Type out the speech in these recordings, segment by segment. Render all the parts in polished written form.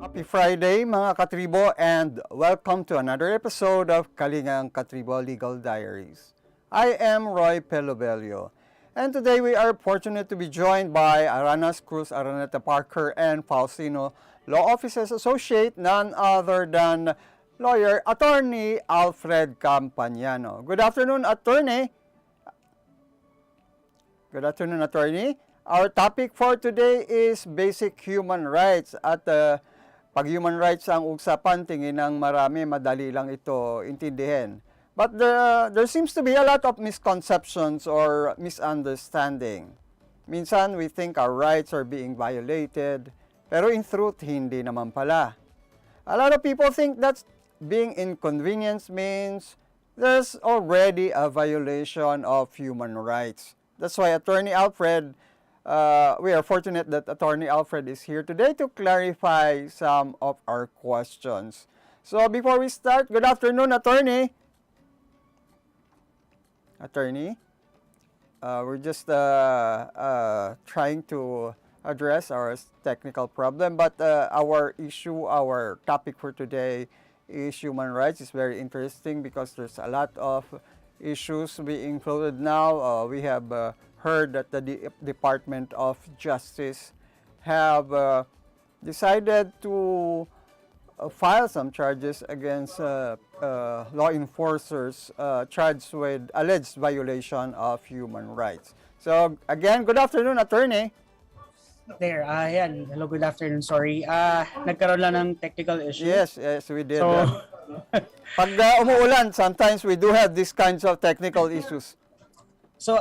Happy Friday mga katribo and welcome to another episode of Kalingang KaTribu Legal Diaries. I am Roy Pelovello and today we are fortunate to be joined by Aranas Cruz, Araneta Parker, and Faustino Law Offices Associate, none other than lawyer Attorney Alfred Campañano. Good afternoon, Attorney. Good afternoon, Attorney. Our topic for today is basic human rights at pag human rights ang usapan, tingin ng marami, madali lang ito intindihin. But there seems to be a lot of misconceptions or misunderstanding. Minsan, we think our rights are being violated, pero in truth, hindi naman pala. A lot of people think that being inconvenienced means there's already a violation of human rights. That's why Attorney Alfred, we are fortunate that Attorney Alfred is here today to clarify some of our questions. So before we start, good afternoon, Attorney. Attorney, we're just trying to address our technical problem, but our topic for today is human rights. It's very interesting because there's a lot of issues being floated now. We have heard that the Department of Justice have decided to file some charges against law enforcers charged with alleged violation of human rights. So again, good afternoon, Attorney. Ayan. Hello, good afternoon. Sorry. Nagkaroon lang ng technical issue. Yes, we did. So, Pag umuulan, sometimes we do have these kinds of technical issues. so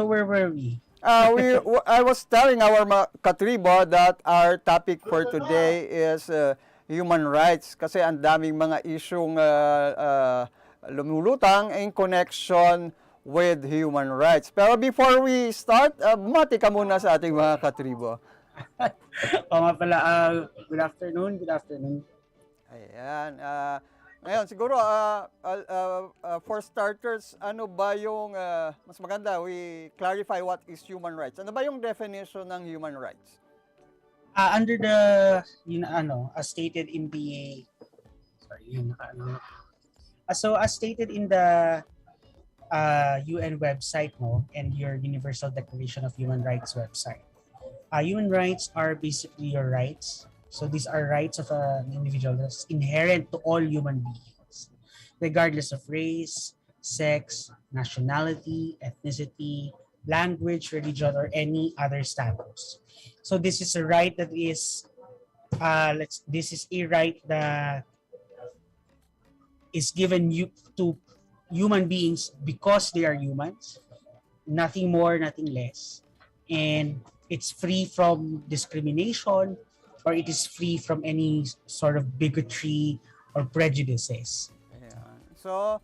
where were we? I was telling our katribo that our topic for today is human rights kasi ang daming mga isyung lumulutang in connection with human rights. Pero before we start, bumati ka muna sa ating mga katribo. O nga pala, good afternoon. Ayan. Ngayon, siguro, for starters, ano ba yung, mas maganda, we clarify what is human rights. Ano ba yung definition ng human rights? Under the, as stated in the, so as stated in the UN website and your Universal Declaration of Human Rights website, human rights are basically your rights. So these are rights of an individual that's inherent to all human beings, regardless of race, sex, nationality, ethnicity, language, religion, or any other status. So this is a right that is, this is a right that is given to human beings because they are humans, nothing more, nothing less, and it's free from discrimination, or it is free from any sort of bigotry or prejudices. Ayan. So,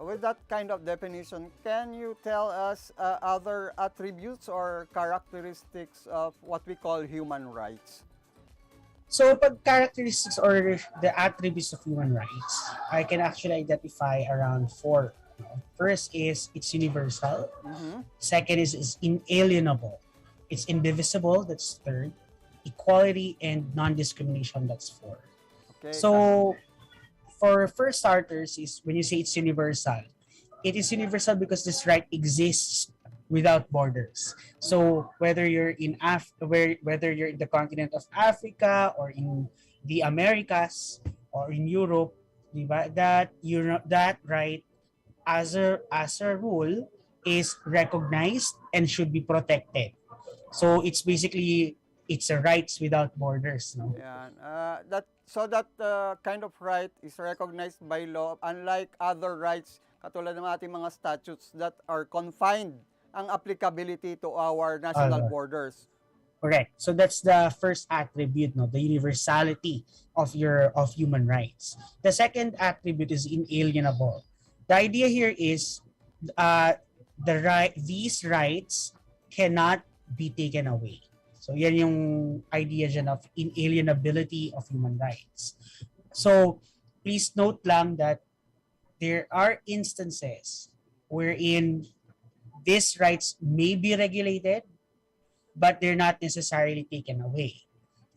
with that kind of definition, can you tell us other attributes or characteristics of what we call human rights? So, pag characteristics or the attributes of human rights, I can actually identify around 4. First is it's universal. Mm-hmm. Second is inalienable. It's indivisible, that's 3rd. Equality and non-discrimination, that's 4. Okay. So, for first starters, is when you say it's universal, it is universal because this right exists without borders. So whether you're in whether you're in the continent of Africa or in the Americas or in Europe, diba, that right as a rule is recognized and should be protected. So it's basically it's a rights without borders, no? Yan. That kind of right is recognized by law, unlike other rights katulad ng ating mga statutes that are confined ang applicability to our national borders. Correct. So that's the first attribute, no, the universality of human rights. The second attribute is inalienable. The idea here is these rights cannot be taken away. So yan yung idea dyan of inalienability of human rights. So please note lang that there are instances wherein these rights may be regulated but they're not necessarily taken away.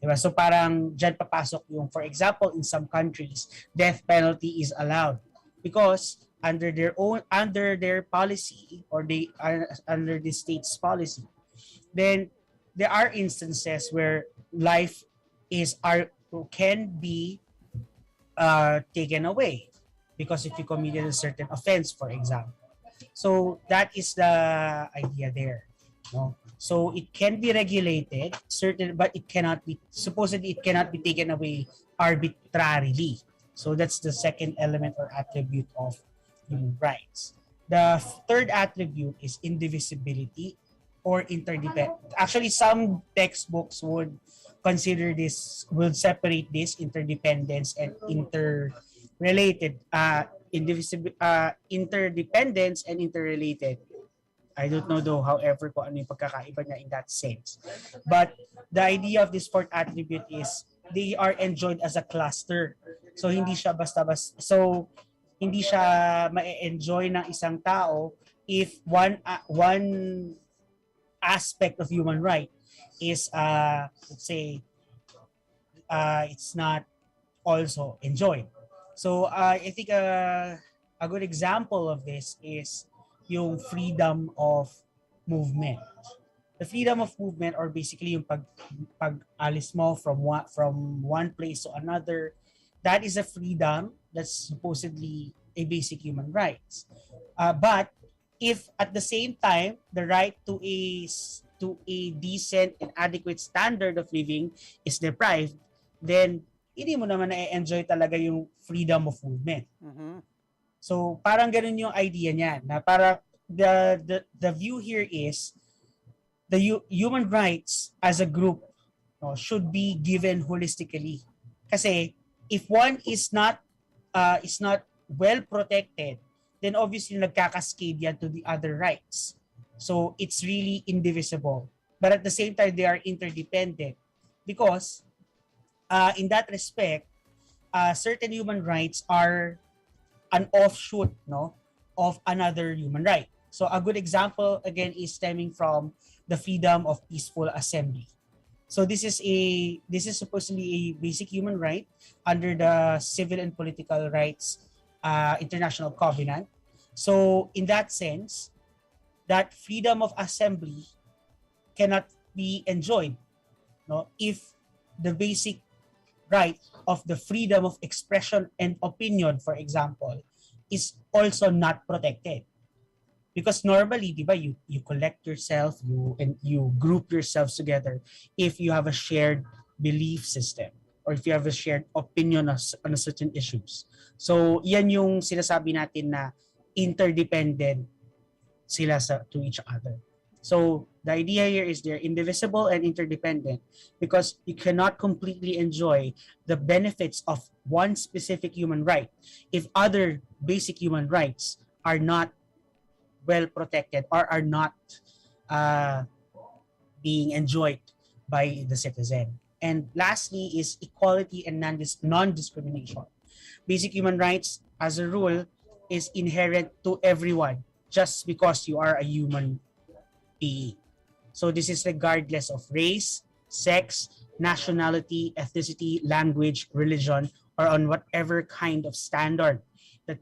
Diba? So parang dyan papasok yung, for example, in some countries, death penalty is allowed because under their policy, or they are under the state's policy, then there are instances where life can be taken away because if you committed a certain offense, for example. So that is the idea there. No? So it can be regulated, but it cannot be, supposedly it cannot be taken away arbitrarily. So that's the second element or attribute of human rights. The third attribute is indivisibility or interdependent. Actually, some textbooks would separate this interdependence and interrelated, interdependence and interrelated. I don't know though, however, kung ano yung pagkakaiba niya in that sense. But the idea of this fourth attribute is they are enjoyed as a cluster. So hindi siya basta-basta. So hindi siya ma-enjoy ng isang tao if one aspect of human right is let's say it's not also enjoyed. So I think a good example of this is yung freedom of movement. The freedom of movement, or basically yung pag-alis mo from one place to another, that is a freedom that's supposedly a basic human rights. But if at the same time the right to a decent and adequate standard of living is deprived, then hindi mo naman na-enjoy talaga yung freedom of movement. Mhm. So parang ganun yung idea niya, na para the view here is the human rights as a group, no, should be given holistically. Kasi if one is not well protected, then obviously nagkakascade yan to the other rights. So it's really indivisible. But at the same time, they are interdependent because in that respect, certain human rights are an offshoot, no, of another human right. So a good example again is stemming from the freedom of peaceful assembly. So this is supposedly a basic human right under the Civil and Political Rights International Covenant. So in that sense, that freedom of assembly cannot be enjoyed, no, if the basic right of the freedom of expression and opinion, for example, is also not protected. Because normally, di ba, you collect yourself, you group yourselves together if you have a shared belief system or if you have a shared opinion on a certain issues. So, yan yung sinasabi natin na interdependent sila to each other. So the idea here is they're indivisible and interdependent because you cannot completely enjoy the benefits of one specific human right if other basic human rights are not well protected or are not being enjoyed by the citizen. And lastly is equality and non-discrimination. Basic human rights, as a rule, is inherent to everyone just because you are a human being. So this is regardless of race, sex, nationality, ethnicity, language, religion, or on whatever kind of standard that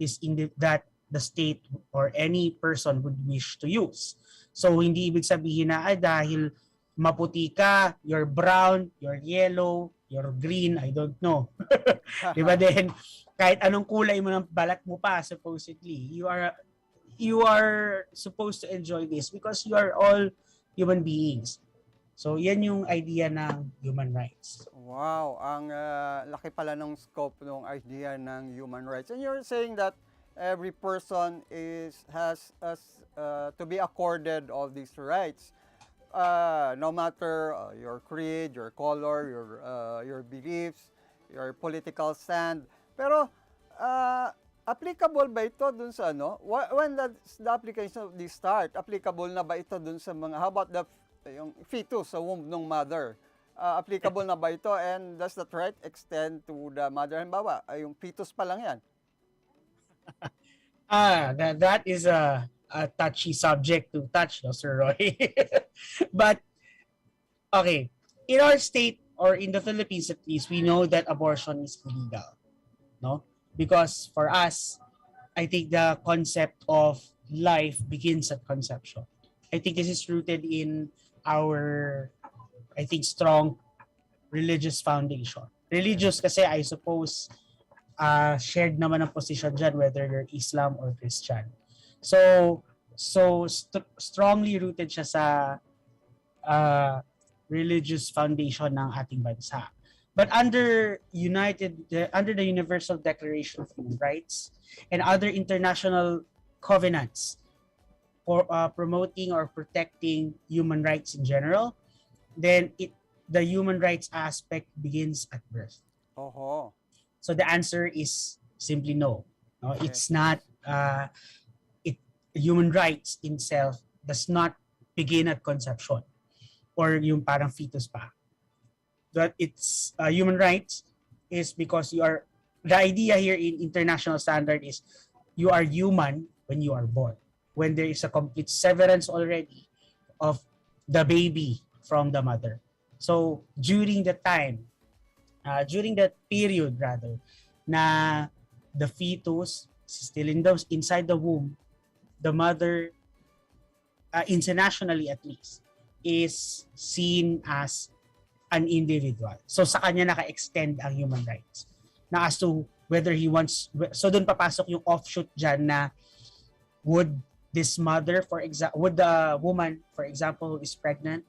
that the state or any person would wish to use. So hindi ibig sabihin na dahil maputi ka, you're brown, you're yellow, you're green, I don't know. Diba then, kahit anong kulay mo ng balat mo pa, supposedly, you are supposed to enjoy this because you are all human beings. So, yan yung idea ng human rights. Wow, ang laki pala ng scope ng idea ng human rights. And you're saying that every person has to be accorded all these rights. No matter your creed, your color, your beliefs, your political stand. Pero applicable ba ito dun sa ano? When does the application of this start? Applicable na ba ito dun sa mga, how about yung fetus sa womb ng mother? Applicable na ba ito? And does that right extend to the mother? Halimbawa, yung fetus pa lang yan. That is a touchy subject to touch, no, Sir Roy. But Okay. In our state or in the Philippines at least, we know that abortion is illegal, no? Because for us, I think the concept of life begins at conception. I think this is rooted in our, I think, strong religious foundation. Religious kasi I suppose shared naman ang position dyan whether you're Islam or Christian. So, strongly rooted siya sa uh, religious foundation ng ating bansa. But under the Universal Declaration of Human Rights and other international covenants for promoting or protecting human rights in general, then the human rights aspect begins at birth. Oho. So the answer is simply no. No, it's not. It Human rights in itself does not begin at conception or yung parang fetus pa. That it's human rights is because you are. The idea here in international standard is you are human when you are born. When there is a complete severance already of the baby from the mother. So during the time, during that period rather, na the fetus still inside the womb, the mother, internationally at least, is seen as an individual. So sa kanya naka-extend ang human rights. Na as to whether he wants, so doon papasok yung offshoot dyan na would this mother, for example, would the woman, for example, who is pregnant,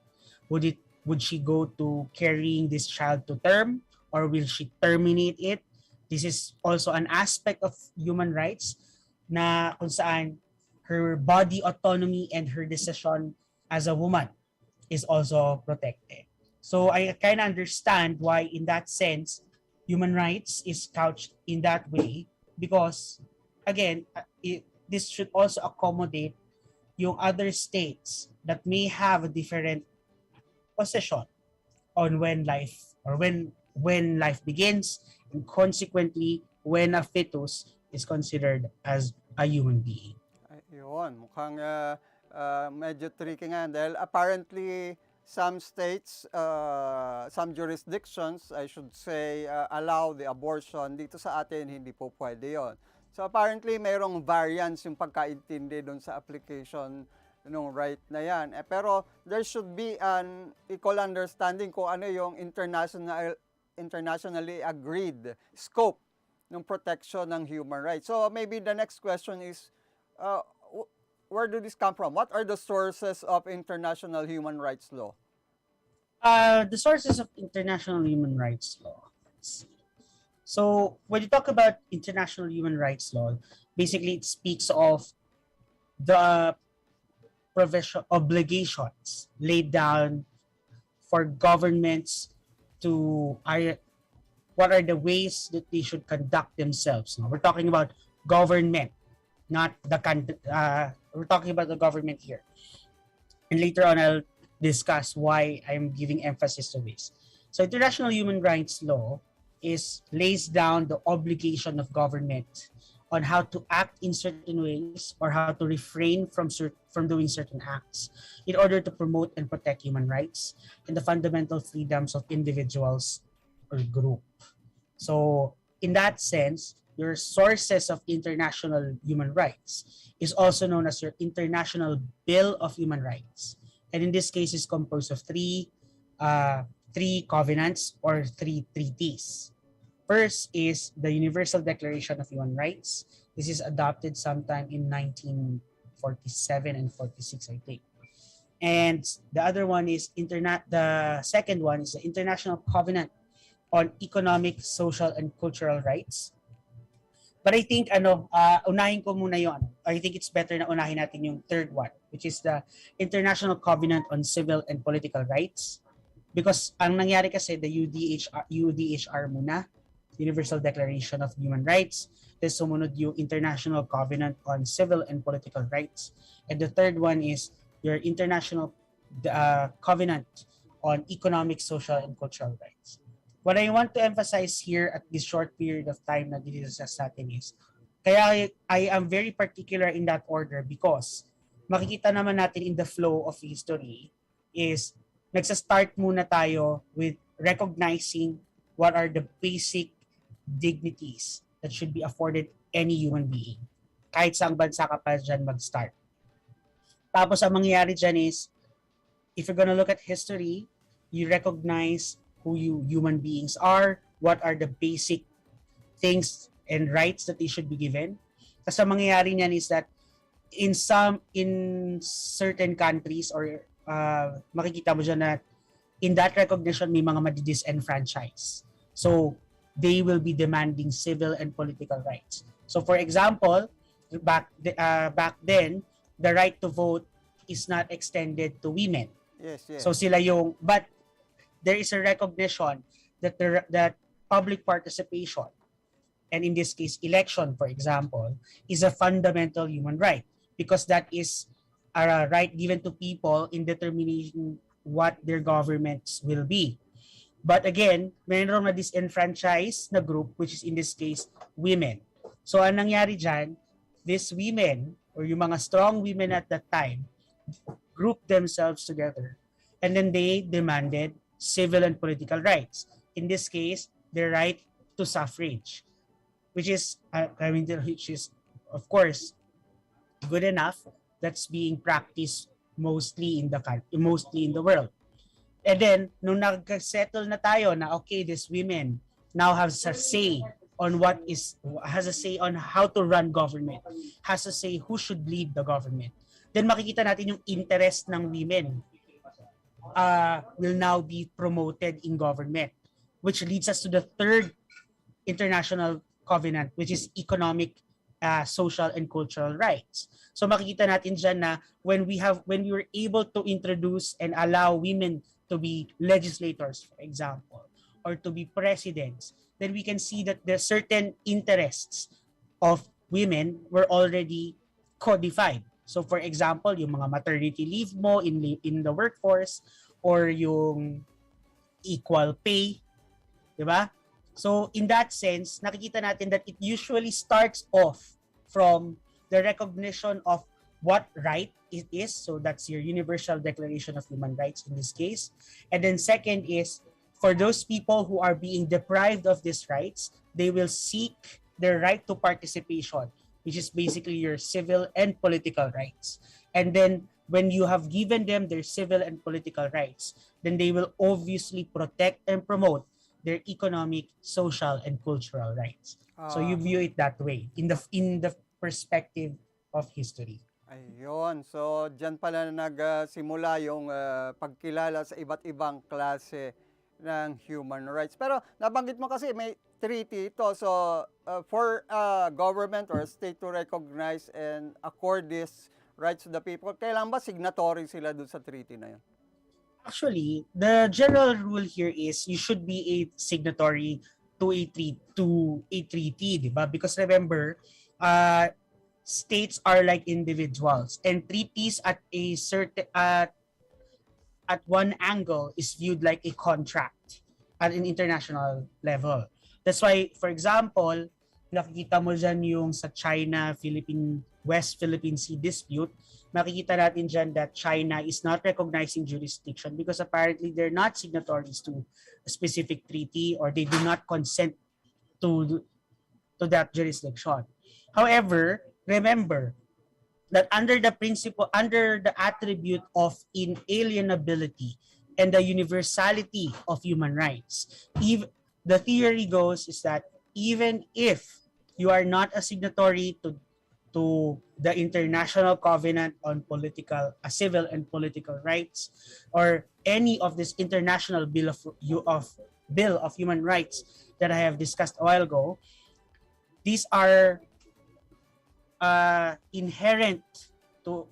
would she go to carrying this child to term or will she terminate it? This is also an aspect of human rights na kung saan her body autonomy and her decision as a woman is also protected. So I kind of understand why in that sense, human rights is couched in that way because again, this should also accommodate yung other states that may have a different position on when life or when life begins and consequently when a fetus is considered as a human being. Ayun, mukhang medyo tricky nga dahil apparently some states, some jurisdictions, I should say, allow the abortion. Dito sa atin, hindi po pwede yon. So apparently, mayroong variance yung pagkaintindi doon sa application ng right na yan. Pero there should be an equal understanding kung ano yung internationally agreed scope ng protection ng human rights. So maybe the next question is, where do this come from? What are the sources of international human rights law? The sources of international human rights law. Let's see. So when you talk about international human rights law, basically it speaks of the provision obligations laid down for governments to what are the ways that they should conduct themselves. Now, we're talking about government, not the we're talking about the government here. And later on, I'll discuss why I'm giving emphasis to this. So international human rights law lays down the obligation of government on how to act in certain ways or how to refrain from doing certain acts in order to promote and protect human rights and the fundamental freedoms of individuals or group. So in that sense, your sources of international human rights is also known as your International Bill of Human Rights. And in this case, is composed of three covenants or three treaties. First is the Universal Declaration of Human Rights. This is adopted sometime in 1947 and 46, I think. And the other one is the second one is the International Covenant on Economic, Social, and Cultural Rights. But I think unahin ko muna yon. I think it's better na unahin natin yung third one, which is the International Covenant on Civil and Political Rights. Because ang nangyari kasi the UDHR muna, Universal Declaration of Human Rights, then sumunod yung International Covenant on Civil and Political Rights. And the third one is your International Covenant on Economic, Social, and Cultural Rights. What I want to emphasize here at this short period of time na dinidiscuss natin is, kaya I am very particular in that order because makikita naman natin in the flow of history is nagsa-start muna tayo with recognizing what are the basic dignities that should be afforded any human being. Kahit saang bansa ka pa dyan mag-start. Tapos ang mangyayari dyan is, if you're gonna look at history, you recognize who you human beings are, what are the basic things and rights that they should be given. Kasi ang mangyayari niyan is that in certain countries or makikita mo dyan na in that recognition may mga madi-disenfranchise. So they will be demanding civil and political rights. So for example, back then, the right to vote is not extended to women. Yes, yes. So sila yung, but there is a recognition that that public participation, and in this case election for example, is a fundamental human right, because that is a right given to people in determining what their governments will be. But again, mayroon na disenfranchised na group, which is in this case women. So ang nangyari dyan, these women or yung mga strong women at that time grouped themselves together and then they demanded civil and political rights. In this case, the right to suffrage, which is of course good enough. That's being practiced mostly in the world. And then nung nag-settle na tayo na okay, these women now have a say on has a say on how to run government, has a say who should lead the government. Then makikita natin yung interest ng women will now be promoted in government, which leads us to the third international covenant, which is economic, social, and cultural rights. So makikita natin dyan na when we were able to introduce and allow women to be legislators, for example, or to be presidents, then we can see that the certain interests of women were already codified. So for example, yung mga maternity leave mo in the workforce, or yung equal pay, di ba? So in that sense, nakikita natin that it usually starts off from the recognition of what right it is. So that's your Universal Declaration of Human Rights in this case. And then second is, for those people who are being deprived of these rights, they will seek their right to participation, which is basically your civil and political rights. And then when you have given them their civil and political rights, then they will obviously protect and promote their economic, social, and cultural rights. So you view it that way in the perspective of history. Ayun. So, dyan pala nagsimula yung pagkilala sa iba't ibang klase ng human rights. Pero nabanggit mo kasi may treaty ito. So, for government or state to recognize and accord these rights to the people, kailan ba signatory sila dun sa treaty na yun? Actually, the general rule here is you should be a signatory to a treaty, di ba? Because remember, states are like individuals, and treaties at a certain at one angle is viewed like a contract at an international level. That's why, for example, nakikita mo dyan yung sa West Philippine Sea dispute, makikita natin dyan that China is not recognizing jurisdiction because apparently they're not signatories to a specific treaty, or they do not consent to that jurisdiction. However, remember that under the attribute of inalienability and the universality of human rights, the theory goes is that even if you are not a signatory to the International Covenant on Civil and Political Rights, or any of this international Bill of Human Rights that I have discussed a while ago, these are inherent to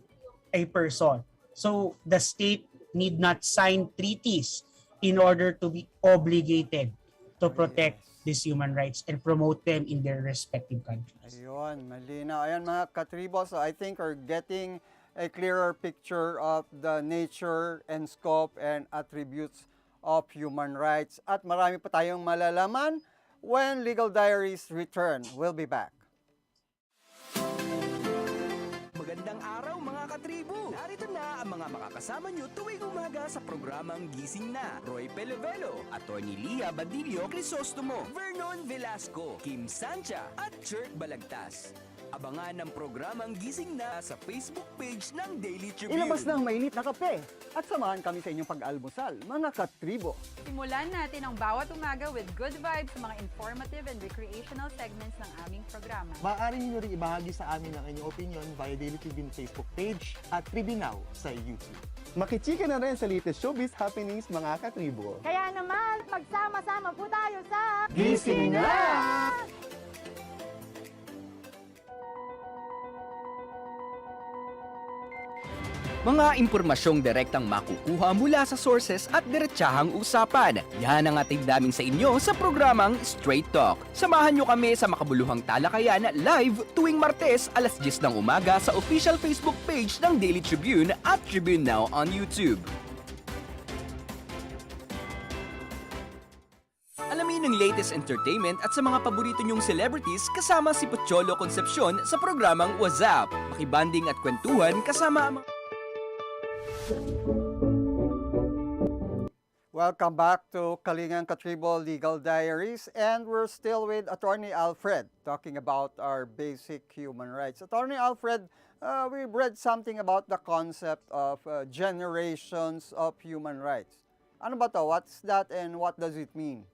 a person. So the state need not sign treaties in order to be obligated to protect these human rights and promote them in their respective countries. Ayun, malinaw. Ayun mga katribo, so I think we're getting a clearer picture of the nature and scope and attributes of human rights. At marami pa tayong malalaman when Legal Diaries return. We'll be back. Magandang araw mga katribu! Narito na ang mga makakasama nyo tuwing umaga sa programang Gising Na. Roy Pelovello, Atty. Lia Badillo Crisostomo, Vernon Velasco, Kim Sancha at Chert Balagtas. Abangan ang programang Gising Na sa Facebook page ng Daily Tribune. Ilabas na ang mainit na kape at samahan kami sa inyong pag-almusal, mga katribo. Simulan natin ang bawat umaga with good vibes sa mga informative and recreational segments ng aming programa. Maaari niyo rin ibahagi sa amin ang inyong opinion via Daily Tribune Facebook page at Tribune Now sa YouTube. Makichika na rin sa latest showbiz happenings, mga katribo. Kaya naman, magsama-sama po tayo sa Gising Na! Mga impormasyong direktang makukuha mula sa sources at diretsahang usapan. Yan ang ating daming sa inyo sa programang Straight Talk. Samahan nyo kami sa makabuluhang talakayan live tuwing Martes alas 10 ng umaga sa official Facebook page ng Daily Tribune at Tribune Now on YouTube. Alamin ang latest entertainment at sa mga paborito nyong celebrities kasama si Pocholo Concepcion sa programang WhatsApp. Makibanding at kwentuhan kasama ang Welcome back to Kalingang KaTribu Legal Diaries, and we're still with Atty. Alfred talking about our basic human rights. Atty. Alfred, we've read something about the concept of generations of human rights. Ano ba to? What's that and what does it mean?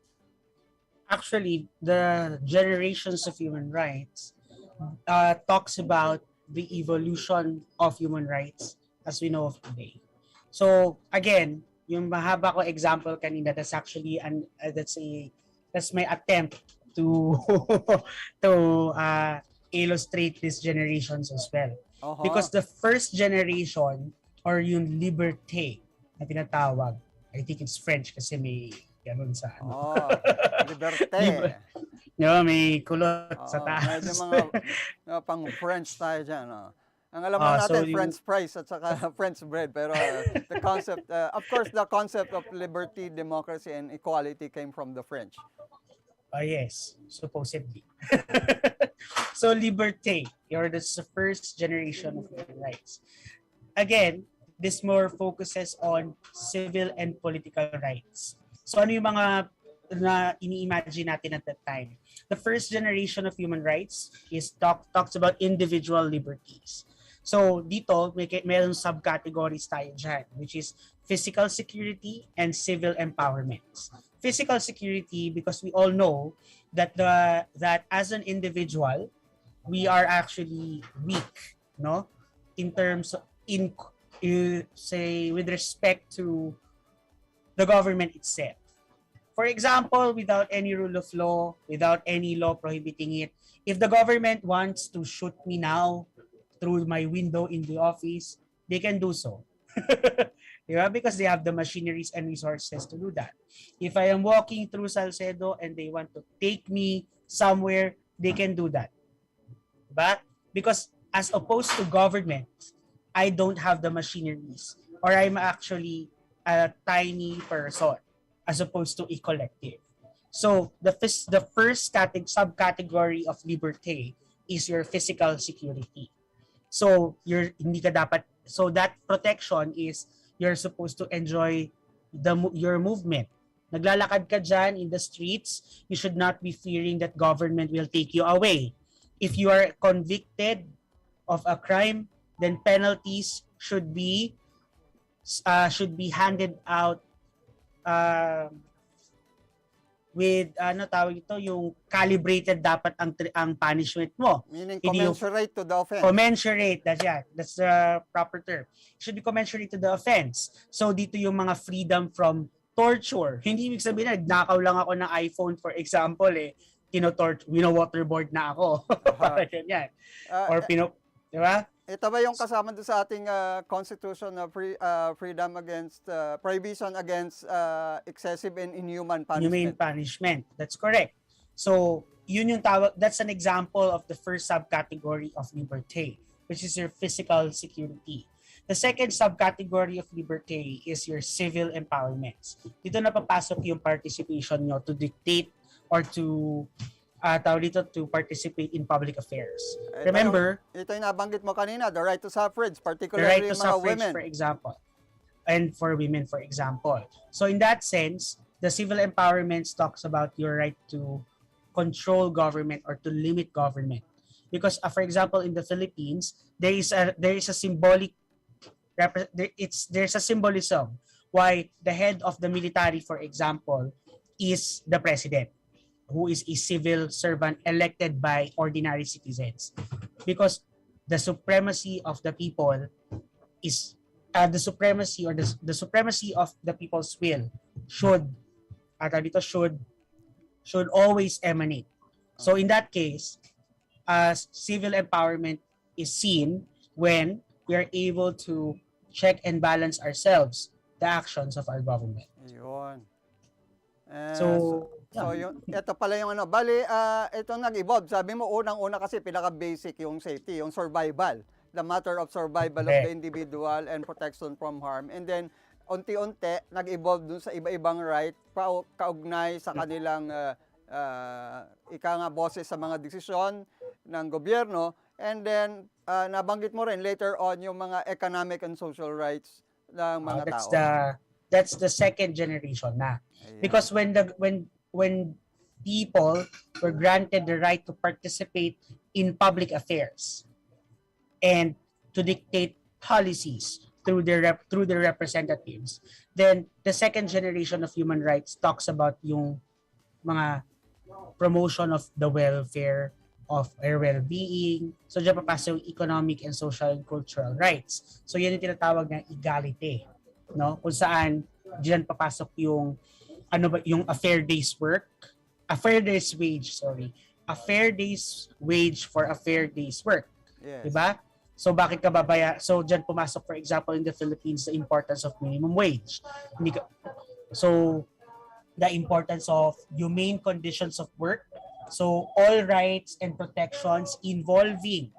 Actually, the generations of human rights talks about the evolution of human rights as we know of today. So again, yung mahaba ko example kanina, that's actually that's my attempt to illustrate these generations as well. Uh-huh. Because the first generation, or yung liberté na tinatawag, I think it's French kasi may ganun sa ano. Oh, liberté. No, may kulot sa taas. Medyo mga pang French tayo dyan. Ang alam natin, so French fries at saka French bread. Pero the concept, of course, the concept of liberty, democracy, and equality came from the French. Yes, supposedly. So liberté, or that's the first generation of human rights. Again, this more focuses on civil and political rights. So ano yung mga na ini-imagine natin at that time? The first generation of human rights is talks about individual liberties. So dito, mayroong subcategories tayo dyan, which is physical security and civil empowerment. Physical security, because we all know that that as an individual, we are actually weak, no? In terms of, say, with respect to the government itself. For example, without any rule of law, without any law prohibiting it, if the government wants to shoot me now through my window in the office, they can do so. Diba? Because they have the machineries and resources to do that. If I am walking through Salcedo and they want to take me somewhere, they can do that. But because as opposed to government, I don't have the machineries, or I'm actually a tiny person as opposed to a collective. So the first subcategory of liberté is your physical security. So so that protection is you're supposed to enjoy your movement. Naglalakad ka dyan in the streets, you should not be fearing that government will take you away. If you are convicted of a crime, then penalties should be handed out with tawag ito, yung calibrated dapat ang punishment mo. Meaning commensurate to the offense. Commensurate, that's the proper term. It should be commensurate to the offense. So dito yung mga freedom from torture. Hindi ibig sabihin na nagnakaw lang ako ng iPhone, for example, wino-waterboard na ako. Ganyan. Di ba? Ito ba yung kasama doon sa ating constitution na freedom against, prohibition against excessive and inhuman punishment? Inhumane punishment. That's correct. So, yun yung tawag, that's an example of the first subcategory of liberté, which is your physical security. The second subcategory of liberté is your civil empowerments. Dito na papasok yung participation nyo to dictate or to tawag dito, to participate in public affairs. Ito Remember, ito yung nabanggit mo kanina, the right to suffrage, the particularly right to yung mga suffrage, women. for example, and for women, for example. So in that sense, the civil empowerment talks about your right to control government or to limit government. Because, for example, in the Philippines, there is a symbolic there's a symbolism why the head of the military, for example, is the president, who is a civil servant elected by ordinary citizens, because the supremacy of the people is the supremacy or the supremacy of the people's will should should always emanate. So in that case, civil empowerment is seen when we are able to check and balance ourselves the actions of our government. Yun. So, So ito pala yung ano, bali, ito nag-evolve. Sabi mo, unang-una kasi pinaka-basic yung safety, yung survival. The matter of survival of the individual and protection from harm. And then, unti-unti, nag-evolve dun sa iba-ibang right, kaugnay sa kanilang ika nga boses sa mga desisyon ng gobyerno. And then, nabanggit mo rin later on yung mga economic and social rights ng mga tao. That's the second generation na. Ayan. Because when people were granted the right to participate in public affairs and to dictate policies through their representatives, then the second generation of human rights talks about yung mga promotion of the welfare of their well-being. So diyan papasok yung economic and social and cultural rights. So yan yung tinatawag na equality, no? Kung saan diyan papasok yung yung a fair day's wage for a fair day's work. Yes. Diba? So bakit ka so diyan pumasok, for example, in the Philippines, the importance of minimum wage. So the importance of humane conditions of work. So all rights and protections involving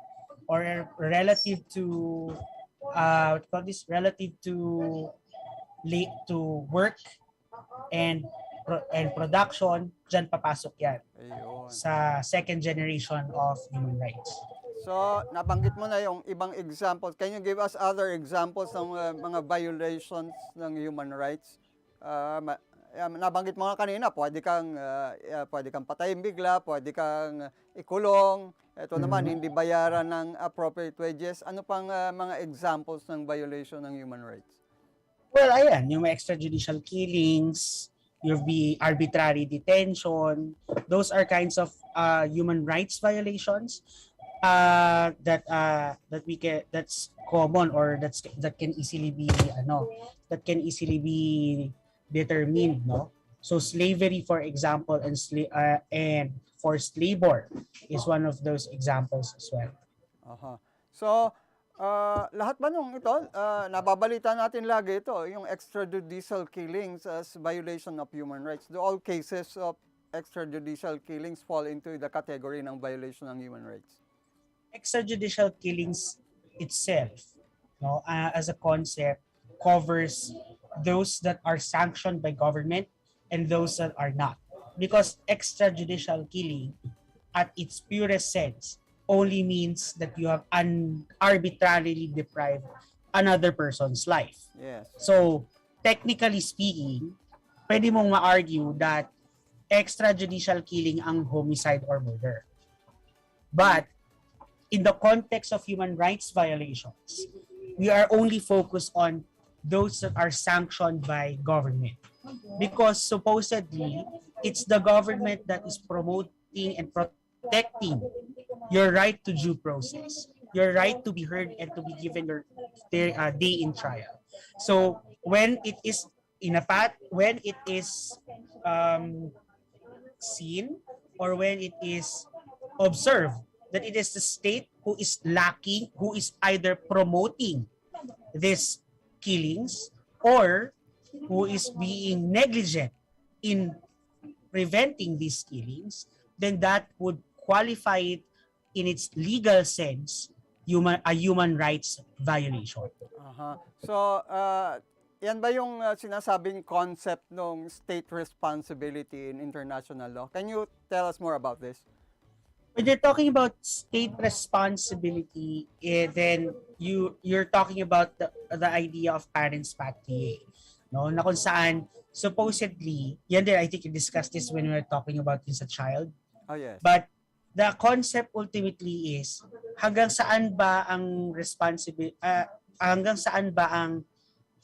or relative to work and production, dyan papasok yan. Ayun. Sa second generation of human rights. So, nabanggit mo na yung ibang examples. Can you give us other examples ng mga violations ng human rights? Nabanggit mo na kanina, pwede kang patayin bigla, pwede kang ikulong. Ito naman, hindi bayaran ng appropriate wages. Ano pang mga examples ng violation ng human rights? Well, ayan, yung mga extrajudicial killings, yung arbitrary detention, those are kinds of human rights violations that's common or that can easily be determined, no? So slavery, for example, and forced labor is one of those examples as well. So, lahat ba nung ito, nababalita natin lagi ito, yung extrajudicial killings as violation of human rights. Do all cases of extrajudicial killings fall into the category ng violation ng human rights? Extrajudicial killings itself, no, as a concept, covers those that are sanctioned by government and those that are not. Because extrajudicial killing, at its purest sense, only means that you have arbitrarily deprived another person's life. Yes. So, technically speaking, pwede mong ma-argue that extrajudicial killing ang homicide or murder. But, in the context of human rights violations, we are only focused on those that are sanctioned by government. Because supposedly, it's the government that is promoting and protecting your right to due process, your right to be heard and to be given your day in trial. So when it is seen or when it is observed that it is the state who is lacking, who is either promoting these killings or who is being negligent in preventing these killings, then that would qualify it in its legal sense a human rights violation. So, Yan ba yung sinasabing concept ng state responsibility in international law? Can you tell us more about this? When you're talking about state responsibility, then you're talking about the idea of parents patriae, no? Na kung saan supposedly, yan din, I think you discussed this when we were talking about this a child. Oh, yes. But the concept ultimately is hanggang saan ba ang hanggang saan ba ang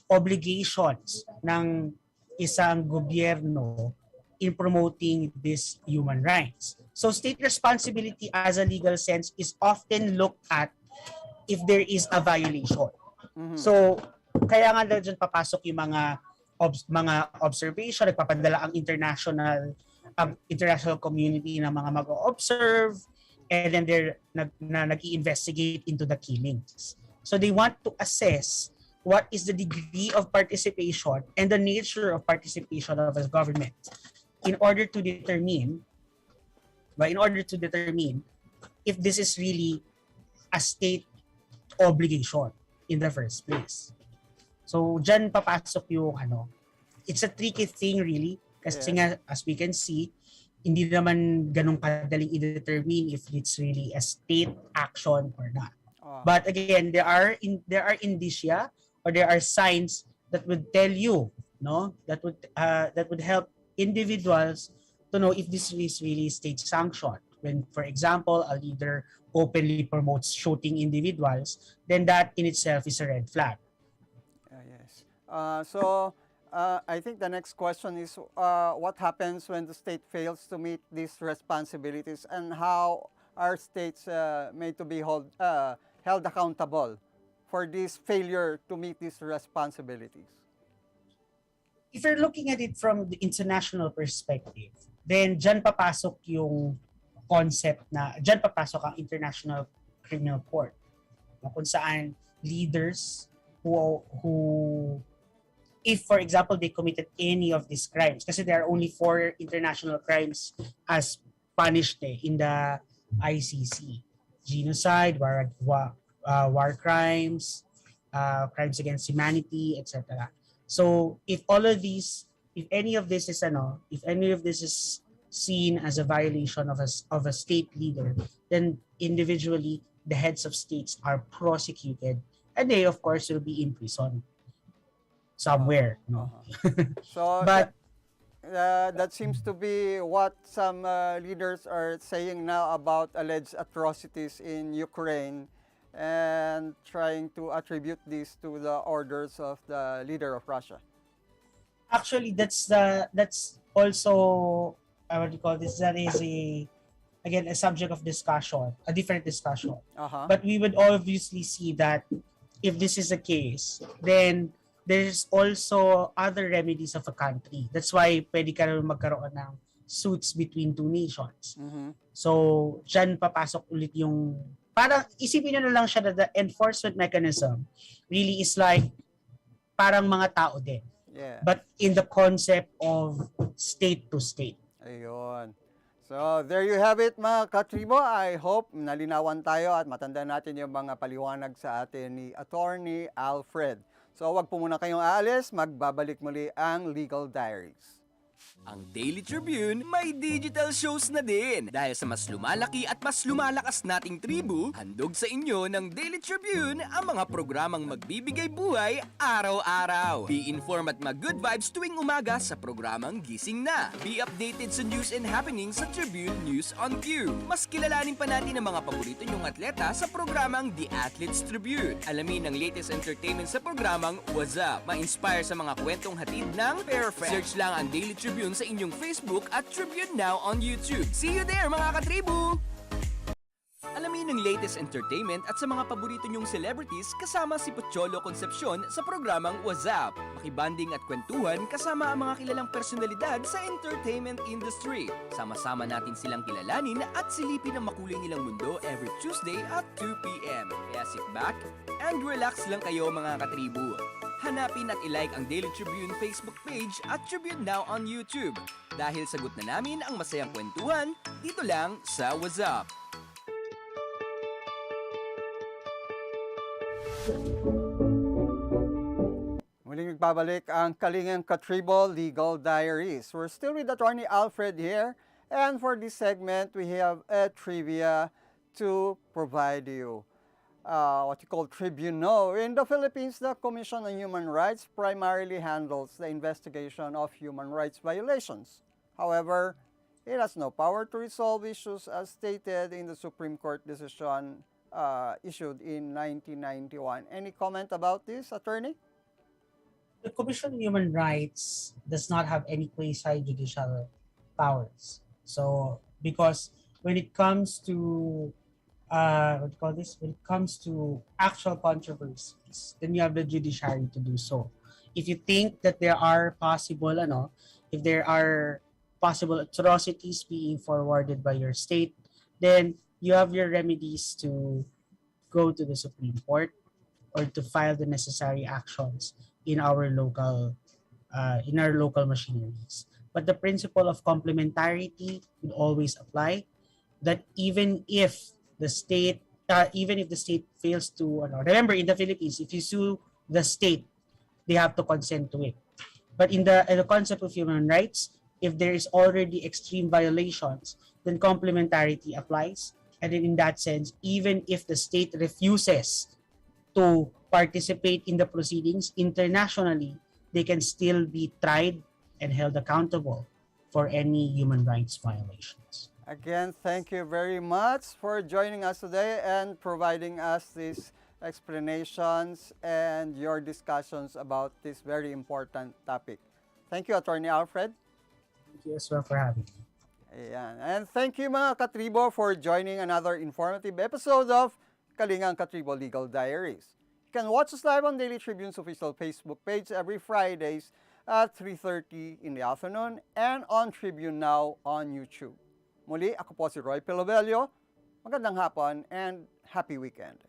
obligations ng isang gobyerno in promoting these human rights. So state responsibility as a legal sense is often looked at if there is a violation. So kaya nga dyan papasok yung mga observation, nagpapadala ang international community na mga mag-observe, and then they're nag-i-investigate into the killings. So they want to assess what is the degree of participation and the nature of participation of a government in order to determine if this is really a state obligation in the first place. So dyan papasok yung it's a tricky thing really kasi nga as we can see, hindi naman ganun kadaling i-determine if it's really a state action or not. But again, there are indicia or there are signs that would tell you, no, that would help individuals to know if this is really state sanctioned. When, for example, a leader openly promotes shooting individuals, then that in itself is a red flag. Yes. I think the next question is what happens when the state fails to meet these responsibilities, and how are states made to be held accountable for this failure to meet these responsibilities? If you're looking at it from the international perspective, then dyan papasok yung concept dyan papasok ang International Criminal Court, na kung saan leaders who if for example they committed any of these crimes, kasi there are only 4 international crimes as punished in the ICC: genocide, war crimes, crimes against humanity, etc. So if any of this is seen as a violation of a state leader, then individually the heads of states are prosecuted, and they of course will be in prison somewhere. No? So But that seems to be what some leaders are saying now about alleged atrocities in Ukraine, and trying to attribute this to the orders of the leader of Russia. actually that's also what do you call this? That is a subject of discussion, a different discussion. But we would obviously see that if this is the case, then there's also other remedies of a country. That's why pwede ka naman magkaroon ng suits between two nations. So, dyan papasok ulit yung, parang isipin nyo na lang siya na the enforcement mechanism really is like parang mga tao din. Yeah. But in the concept of state to state. Ayun. So, there you have it mga katribo. I hope nalinawan tayo at matanda natin yung mga paliwanag sa atin ni Attorney Alfred. So, wag po muna kayong aalis. Magbabalik muli ang Legal Diaries. Ang Daily Tribune may digital shows na din. Dahil sa mas lumalaki at mas lumalakas nating tribu, handog sa inyo ng Daily Tribune ang mga programang magbibigay buhay araw-araw. Be informed at mag-good vibes tuwing umaga sa programang Gising Na. Be updated sa news and happenings sa Tribune News on Cue. Mas kilalanin pa natin ang mga paborito nyong atleta sa programang The Athletes Tribune. Alamin ang latest entertainment sa programang What's Up. Ma-inspire sa mga kwentong hatid ng Perfect. Search lang ang Daily Tribune sa inyong Facebook at Tribune Now on YouTube. See you there mga katribu! Alamin ang latest entertainment at sa mga paborito nyong celebrities kasama si Pocholo Concepcion sa programang What's Up. Makibanding at kwentuhan kasama ang mga kilalang personalidad sa entertainment industry. Sama-sama natin silang kilalanin at silipin ang makulay nilang mundo every Tuesday at 2 p.m. Kaya sit back and relax lang kayo mga katribu. Hanapin at ilike ang Daily Tribune Facebook page at Tribune Now on YouTube. Dahil sagot na namin ang masayang kwentuhan, dito lang sa What's Up. Muling nagbabalik ang Kalingang KaTribu Legal Diaries. We're still with Attorney Alfred here, and for this segment, we have a trivia to provide you. What you call tribunal. In the Philippines, the Commission on Human Rights primarily handles the investigation of human rights violations. However, it has no power to resolve issues as stated in the Supreme Court decision issued in 1991. Any comment about this, attorney? The Commission on Human Rights does not have any quasi-judicial powers. So, because when it comes to what do you call this? When it comes to actual controversies, then you have the judiciary to do so. If you think that there are possible, if there are possible atrocities being forwarded by your state, then you have your remedies to go to the Supreme Court or to file the necessary actions in our local machineries. But the principle of complementarity will always apply. That even if the state fails to, remember in the Philippines, if you sue the state, they have to consent to it. But in the concept of human rights, if there is already extreme violations, then complementarity applies. And then in that sense, even if the state refuses to participate in the proceedings internationally, they can still be tried and held accountable for any human rights violations. Again, thank you very much for joining us today and providing us these explanations and your discussions about this very important topic. Thank you, Attorney Alfred. Thank you as well for having me. Ayan. And thank you mga katribo for joining another informative episode of Kalingang KaTribu Legal Diaries. You can watch us live on Daily Tribune's official Facebook page every Fridays at 3:30 in the afternoon and on Tribune Now on YouTube. Muli, ako po si Roy Pelovello. Magandang hapon and happy weekend.